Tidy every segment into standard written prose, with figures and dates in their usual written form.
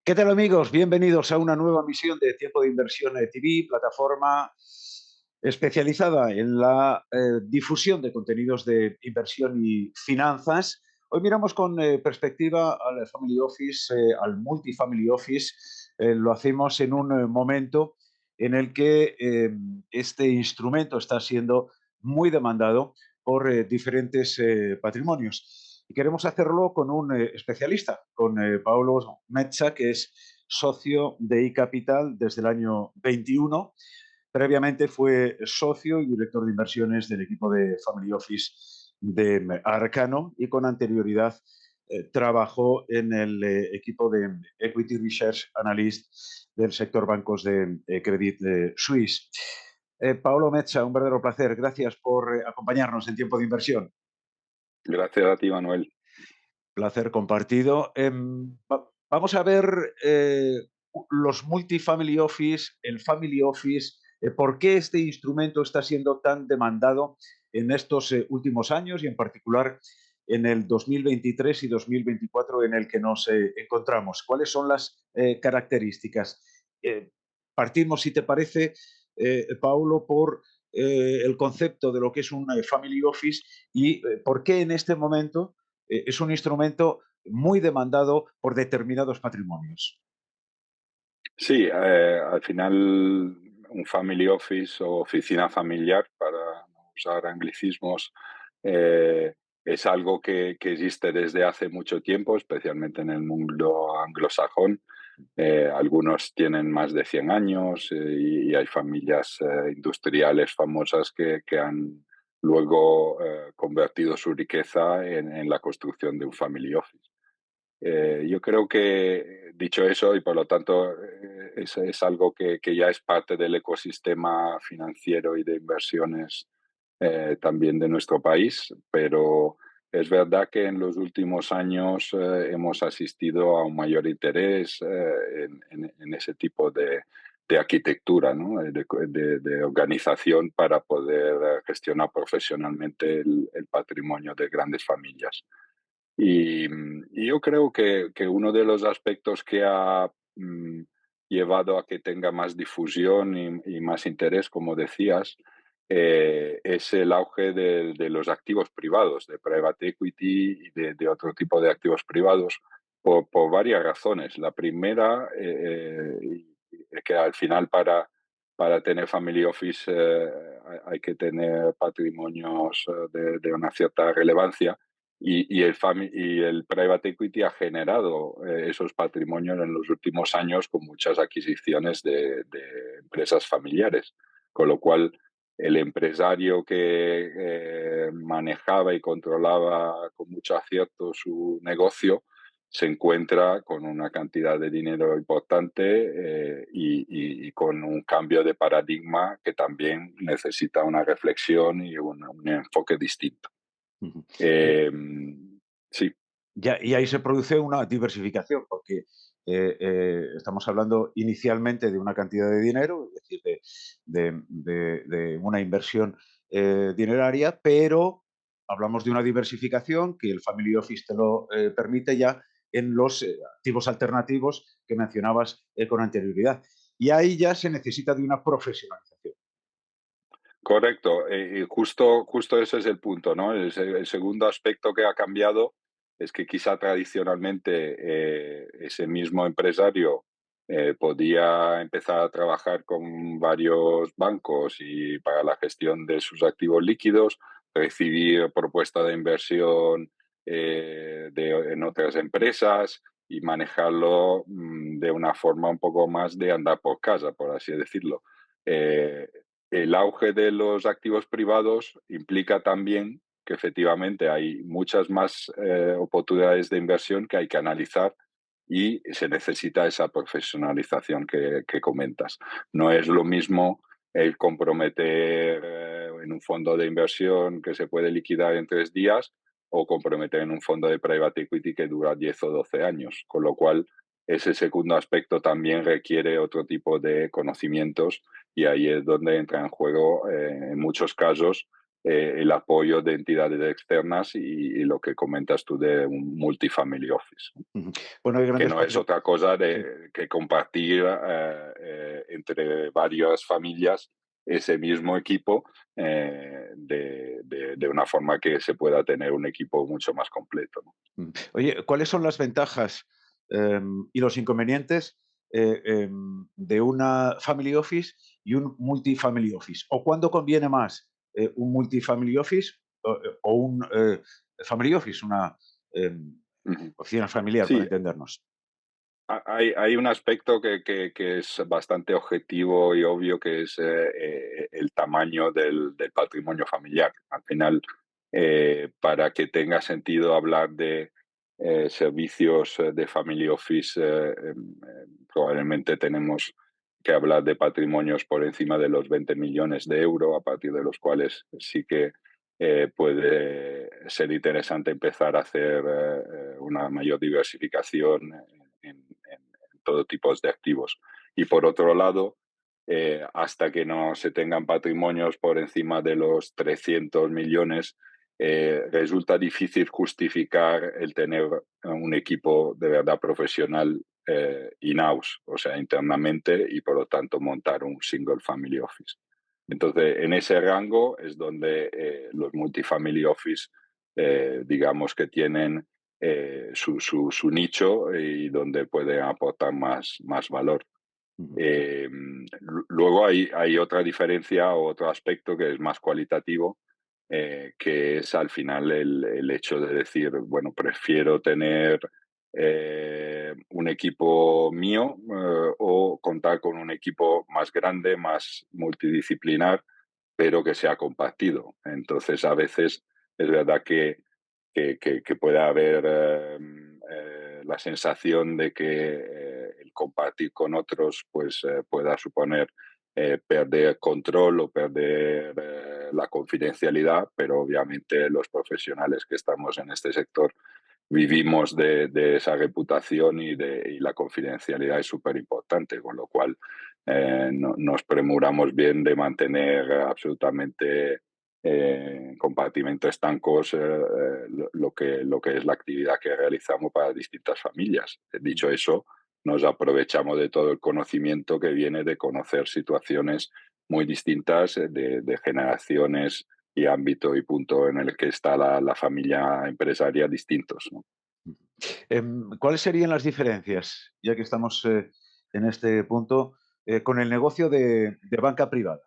¿Qué tal amigos? Bienvenidos a una nueva misión de Tiempo de Inversión TV, plataforma especializada en la difusión de contenidos de inversión y finanzas. Hoy miramos con perspectiva al Family Office, al Multifamily Office. Lo hacemos en un momento en el que este instrumento está siendo muy demandado por diferentes patrimonios. Y queremos hacerlo con un especialista, con Paolo Mezza, que es socio de iCapital desde el año 21. Previamente fue socio y director de inversiones del equipo de Family Office de Arcano y con anterioridad trabajó en el equipo de Equity Research Analyst del sector bancos de Credit Suisse. Paolo Mezza, un verdadero placer. Gracias por acompañarnos en Tiempo de Inversión. Gracias a ti, Manuel. Placer compartido. Vamos a ver los multifamily office, el family office, por qué este instrumento está siendo tan demandado en estos últimos años y en particular en el 2023 y 2024 en el que nos encontramos. ¿Cuáles son las características? Partimos, si te parece, Paulo, por el concepto de lo que es un family office y por qué en este momento es un instrumento muy demandado por determinados patrimonios. Sí, al final un family office o oficina familiar, para no usar anglicismos, es algo que existe desde hace mucho tiempo, especialmente en el mundo anglosajón. Algunos tienen más de 100 años y hay familias industriales famosas que han luego convertido su riqueza en la construcción de un family office. Yo creo que, dicho eso, y por lo tanto es algo que ya es parte del ecosistema financiero y de inversiones también de nuestro país, pero es verdad que en los últimos años hemos asistido a un mayor interés en ese tipo de arquitectura, ¿no? De organización para poder gestionar profesionalmente el patrimonio de grandes familias. Y yo creo que uno de los aspectos que ha llevado a que tenga más difusión y más interés, como decías, es el auge de los activos privados, de private equity y de otro tipo de activos privados, por varias razones. La primera, es que al final para tener family office hay que tener patrimonios de una cierta relevancia y el private equity ha generado esos patrimonios en los últimos años con muchas adquisiciones de empresas familiares, con lo cual el empresario que manejaba y controlaba con mucho acierto su negocio se encuentra con una cantidad de dinero importante y con un cambio de paradigma que también necesita una reflexión y un enfoque distinto. Ujú. Eh, sí, Y ahí se produce una diversificación, porque estamos hablando inicialmente de una cantidad de dinero, es decir, de una inversión dineraria, pero hablamos de una diversificación que el Family Office te lo permite ya en los activos alternativos que mencionabas con anterioridad. Y ahí ya se necesita de una profesionalización. correcto. Y justo ese es el punto, ¿no? El segundo aspecto que ha cambiado es que quizá tradicionalmente ese mismo empresario podía empezar a trabajar con varios bancos y para la gestión de sus activos líquidos, recibir propuestas de inversión en otras empresas y manejarlo de una forma un poco más de andar por casa, por así decirlo. Eh, el auge de los activos privados implica también que efectivamente hay muchas más oportunidades de inversión que hay que analizar y se necesita esa profesionalización que comentas. No es lo mismo el comprometer en un fondo de inversión que se puede liquidar en 3 días o comprometer en un fondo de private equity que dura 10 o 12 años, con lo cual ese segundo aspecto también requiere otro tipo de conocimientos y ahí es donde entra en juego, en muchos casos, el apoyo de entidades externas y lo que comentas tú de un multifamily office, ¿no? Ujú. Bueno, hay Que grandes no es otra cosa sí. que compartir entre varias familias ese mismo equipo de una forma que se pueda tener un equipo mucho más completo, ¿no? Oye, ¿cuáles son las ventajas, y los inconvenientes, de una family office y un multifamily office? ¿O cuándo conviene más, un multifamily office o un, family office, una, em, Ujú. oficina familiar, para Sí, entendernos? hay un aspecto que es bastante objetivo y obvio, que es el tamaño del patrimonio familiar. Al final, para que tenga sentido hablar de servicios de family office, probablemente tenemos que hablar de patrimonios por encima de los 20 millones de euros, a partir de los cuales sí que puede ser interesante empezar a hacer una mayor diversificación en todo tipo de activos. Y por otro lado, hasta que no se tengan patrimonios por encima de los 300 millones, resulta difícil justificar el tener un equipo de verdad profesional in-house, o sea, internamente, y por lo tanto montar un single family office. Entonces, en ese rango es donde los multifamily office, digamos que tienen su nicho y donde pueden aportar más valor. Ujú. Luego hay otra diferencia o otro aspecto que es más cualitativo, que es al final el hecho de decir, bueno, prefiero tener un equipo mío o contar con un equipo más grande, más multidisciplinar, pero que sea compartido. Entonces, a veces es verdad que puede haber la sensación de que el compartir con otros pues, pueda suponer perder control o perder la confidencialidad, pero obviamente los profesionales que estamos en este sector vivimos de esa reputación y la confidencialidad es súper importante, con lo cual nos premuramos bien de mantener absolutamente compartimentos estancos lo que es la actividad que realizamos para distintas familias. Dicho eso, nos aprovechamos de todo el conocimiento que viene de conocer situaciones muy distintas de generaciones y ámbito y punto en el que está la familia empresaria distintos, ¿no? ¿Cuáles serían las diferencias, ya que estamos, en este punto, con el negocio de banca privada?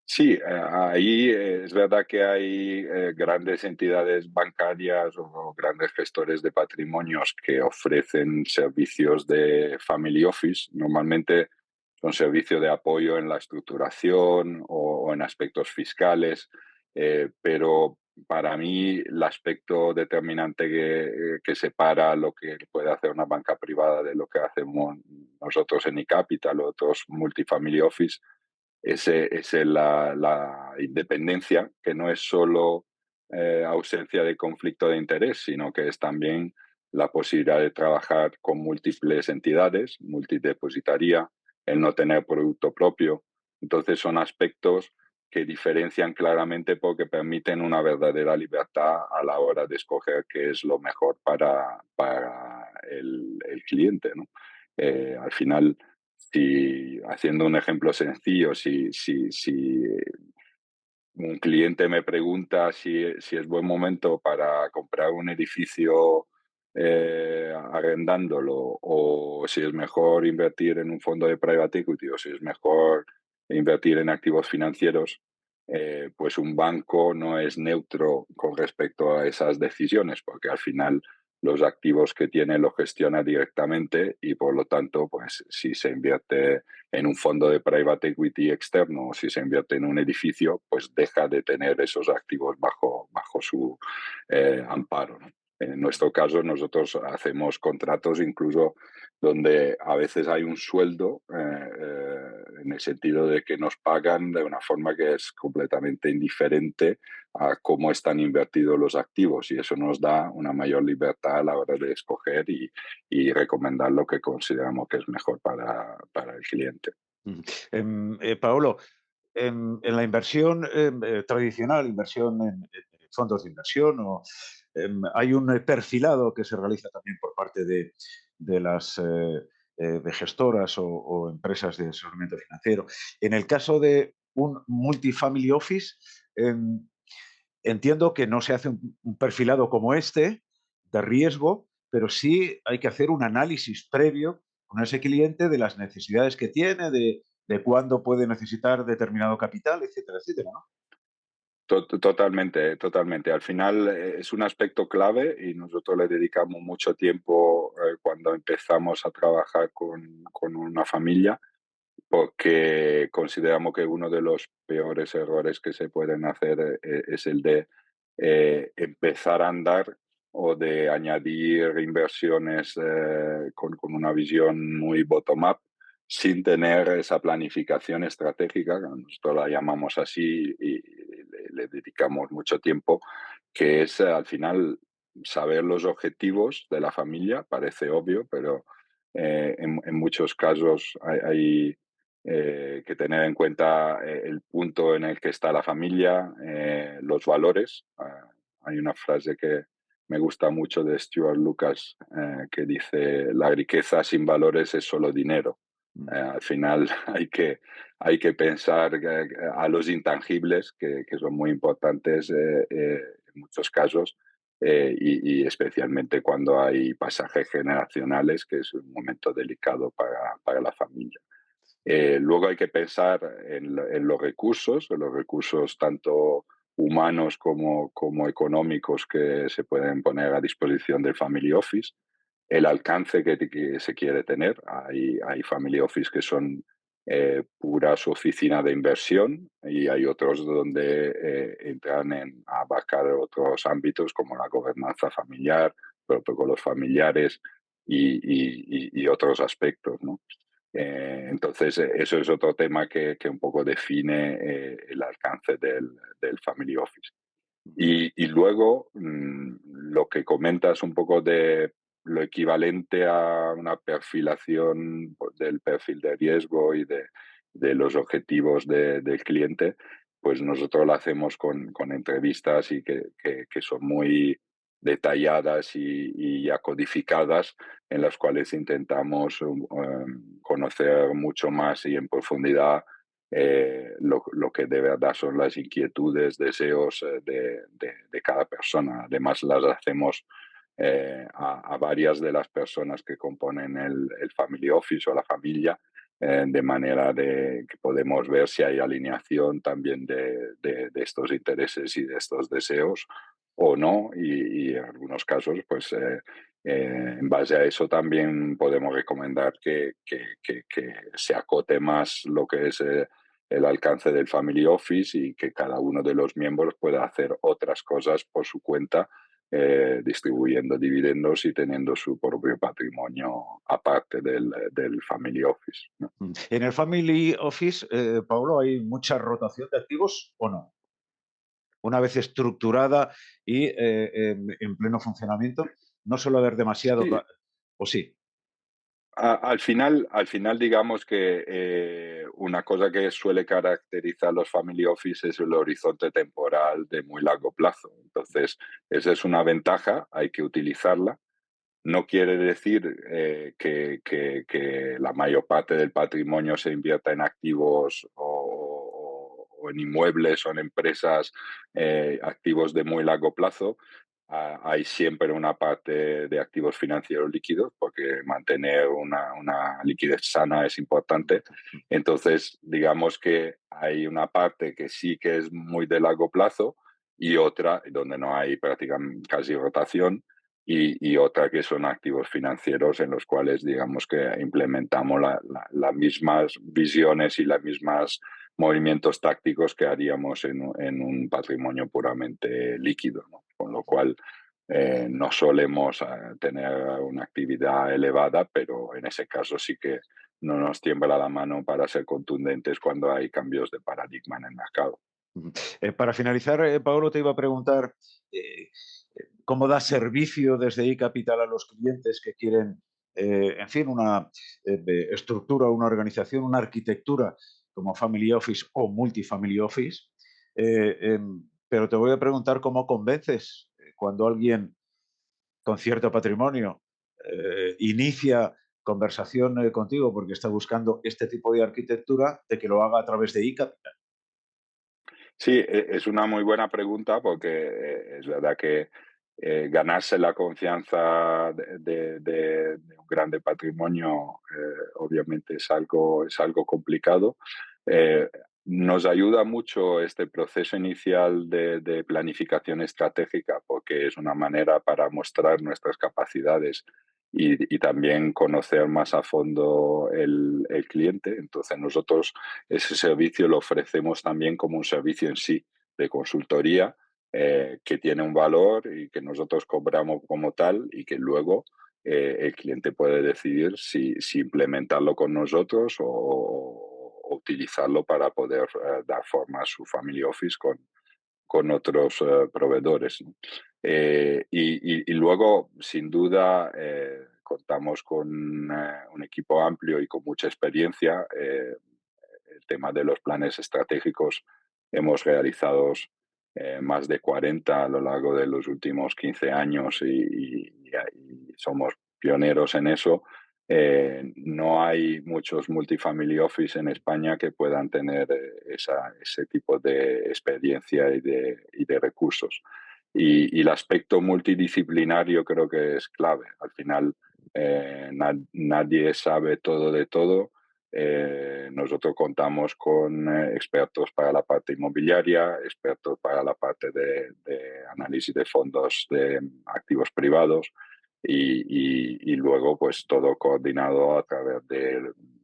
Sí, ahí es verdad que hay grandes entidades bancarias o grandes gestores de patrimonios que ofrecen servicios de family office. Normalmente son servicios de apoyo en la estructuración o en aspectos fiscales, pero para mí el aspecto determinante que separa lo que puede hacer una banca privada de lo que hacemos nosotros en eCapital o otros multifamily office es la independencia, que no es solo ausencia de conflicto de interés, sino que es también la posibilidad de trabajar con múltiples entidades, multidepositaría, el no tener producto propio. Entonces son aspectos que diferencian claramente porque permiten una verdadera libertad a la hora de escoger qué es lo mejor para el cliente, ¿no? Al final, si, haciendo un ejemplo sencillo, si un cliente me pregunta si es buen momento para comprar un edificio arrendándolo, o si es mejor invertir en un fondo de private equity, o si es mejor invertir en activos financieros, pues un banco no es neutro con respecto a esas decisiones, porque al final los activos que tiene los gestiona directamente y por lo tanto, pues si se invierte en un fondo de private equity externo o si se invierte en un edificio, pues deja de tener esos activos bajo su amparo, ¿no? En nuestro caso, nosotros hacemos contratos incluso donde a veces hay un sueldo en el sentido de que nos pagan de una forma que es completamente indiferente a cómo están invertidos los activos, y eso nos da una mayor libertad a la hora de escoger y recomendar lo que consideramos que es mejor para el cliente. Ujú. Paolo, en la inversión tradicional, inversión en fondos de inversión, hay un perfilado que se realiza también por parte de las de gestoras o empresas de asesoramiento financiero. En el caso de un multifamily office, em, entiendo que no se hace un perfilado como este, de riesgo, pero sí hay que hacer un análisis previo con ese cliente de las necesidades que tiene, de cuándo puede necesitar determinado capital, etcétera, etcétera, ¿no? Totalmente, totalmente. Al final es un aspecto clave y nosotros le dedicamos mucho tiempo cuando empezamos a trabajar con una familia, porque consideramos que uno de los peores errores que se pueden hacer es el de empezar a andar o de añadir inversiones con una visión muy bottom-up sin tener esa planificación estratégica, que nosotros la llamamos así y le dedicamos mucho tiempo, que es al final saber los objetivos de la familia, parece obvio, pero en muchos casos hay que tener en cuenta el punto en el que está la familia, los valores. Hay una frase que me gusta mucho de Stuart Lucas que dice, la riqueza sin valores es solo dinero. Mm, Al final hay que pensar a los intangibles, que son muy importantes en muchos casos, y especialmente cuando hay pasajes generacionales, que es un momento delicado para la familia. Luego hay que pensar en los recursos tanto humanos como económicos que se pueden poner a disposición del Family Office, el alcance que se quiere tener. Hay Family Office que son puras oficina de inversión y hay otros donde entran a abarcar otros ámbitos como la gobernanza familiar, protocolos familiares y otros aspectos, ¿no? Entonces, eso es otro tema que un poco define el alcance del Family Office. Y luego, lo que comentas un poco de lo equivalente a una perfilación pues, del perfil de riesgo y de los objetivos del cliente, pues nosotros lo hacemos con entrevistas y que son muy detalladas y ya codificadas, en las cuales intentamos conocer mucho más y en profundidad lo que de verdad son las inquietudes, deseos de cada persona. Además, las hacemos a varias de las personas que componen el Family Office o la familia, de manera de que podemos ver si hay alineación también de estos intereses y de estos deseos o no, y en algunos casos, pues en base a eso también podemos recomendar que se acote más lo que es el alcance del Family Office y que cada uno de los miembros pueda hacer otras cosas por su cuenta, distribuyendo dividendos y teniendo su propio patrimonio aparte del Family Office, ¿no? mm. En el family office, Pablo, ¿hay mucha rotación de activos o no? Una vez estructurada y en pleno funcionamiento, no suele haber demasiado, Sí, ¿o sí? al final digamos que una cosa que suele caracterizar los family office es el horizonte temporal de muy largo plazo. Entonces, esa es una ventaja, hay que utilizarla. No quiere decir que la mayor parte del patrimonio se invierta en activos o en inmuebles o en empresas, activos de muy largo plazo. Hay siempre una parte de activos financieros líquidos porque mantener una liquidez sana es importante. Entonces, digamos que hay una parte que sí que es muy de largo plazo y otra donde no hay prácticamente casi rotación, y otra que son activos financieros en los cuales digamos que implementamos las mismas visiones y las mismas movimientos tácticos que haríamos en un patrimonio puramente líquido, ¿no? Con lo cual no solemos tener una actividad elevada, pero en ese caso sí que no nos tiembla la mano para ser contundentes cuando hay cambios de paradigma en el mercado. Ujú. Para finalizar, Pablo, te iba a preguntar, ¿cómo da servicio desde iCapital a los clientes que quieren, en fin, una estructura, una organización, una arquitectura como Family Office o Multifamily Office. Pero te voy a preguntar cómo convences cuando alguien con cierto patrimonio inicia conversación contigo porque está buscando este tipo de arquitectura, de que lo haga a través de iCapital. Sí, es una muy buena pregunta porque es verdad que ganarse la confianza de un grande patrimonio obviamente es algo complicado. Eh, Nos ayuda mucho este proceso inicial de planificación estratégica porque es una manera para mostrar nuestras capacidades y también conocer más a fondo el cliente. Entonces nosotros ese servicio lo ofrecemos también como un servicio en sí de consultoría que tiene un valor y que nosotros cobramos como tal y que luego el cliente puede decidir si implementarlo con nosotros o utilizarlo para poder dar forma a su family office con otros proveedores, ¿no? Y luego, sin duda, contamos con un equipo amplio y con mucha experiencia. El tema de los planes estratégicos, hemos realizado más de 40 a lo largo de los últimos 15 años y somos pioneros en eso. No hay muchos multifamily office en España que puedan tener ese tipo de experiencia y de recursos. Y el aspecto multidisciplinario creo que es clave. Al final, nadie sabe todo de todo. Nosotros contamos con expertos para la parte inmobiliaria, expertos para la parte de análisis de fondos de activos privados y luego pues todo coordinado a través de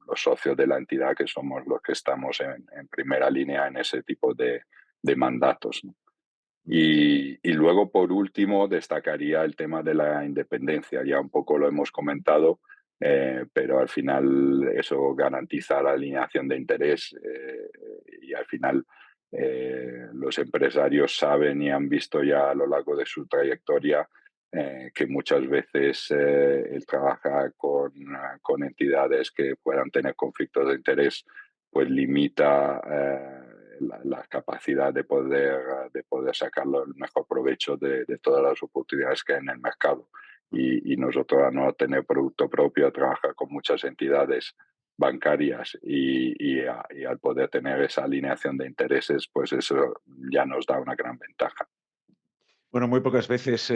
los socios de la entidad que somos los que estamos en primera línea en ese tipo de mandatos, ¿no? Y luego, por último, destacaría el tema de la independencia. Ya un poco lo hemos comentado, pero al final eso garantiza la alineación de interés y al final los empresarios saben y han visto ya a lo largo de su trayectoria que muchas veces el trabajar con entidades que puedan tener conflictos de interés pues limita la capacidad de poder sacarlo el mejor provecho de todas las oportunidades que hay en el mercado. Y nosotros, a no tener producto propio, a trabajar con muchas entidades bancarias y al poder tener esa alineación de intereses, pues eso ya nos da una gran ventaja. Bueno, muy pocas veces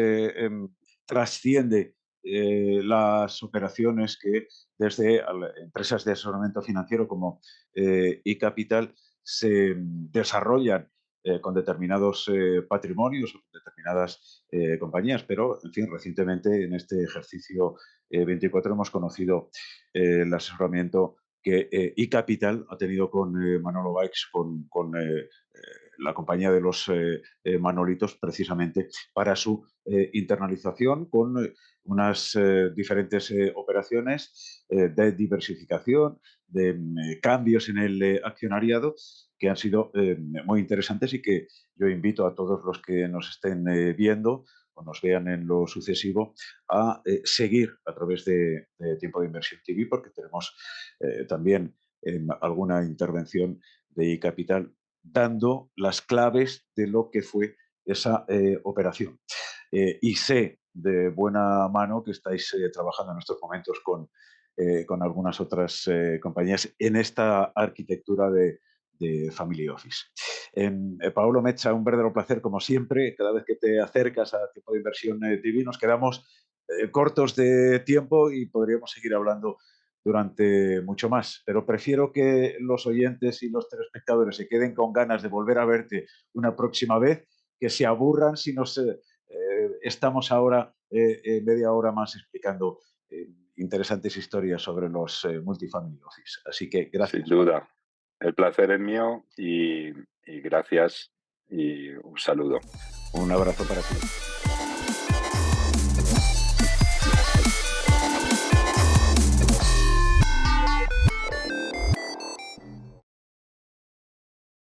trasciende las operaciones que desde empresas de asesoramiento financiero como iCapital se desarrollan con determinados patrimonios o con determinadas compañías, pero, en fin, recientemente en este ejercicio 24 hemos conocido el asesoramiento que iCapital ha tenido con Manolo Bikes, con la compañía de los Manolitos, precisamente para su internalización con unas diferentes operaciones de diversificación, de cambios en el accionariado que han sido muy interesantes y que yo invito a todos los que nos estén viendo o nos vean en lo sucesivo a seguir a través de Tiempo de Inversión TV, porque tenemos también alguna intervención de iCapital dando las claves de lo que fue esa operación. Y sé de buena mano que estáis trabajando en estos momentos con algunas otras compañías en esta arquitectura de Family Office. Paolo Mecha, un verdadero placer como siempre. Cada vez que te acercas a Tiempo de Inversión TV nos quedamos cortos de tiempo y podríamos seguir hablando durante mucho más, pero prefiero que los oyentes y los telespectadores se queden con ganas de volver a verte una próxima vez, que se aburran si nos estamos ahora media hora más explicando interesantes historias sobre los multifamily office. Así que Sin gracias, Pablo. duda, el placer es mío y gracias y un saludo. Un abrazo para ti.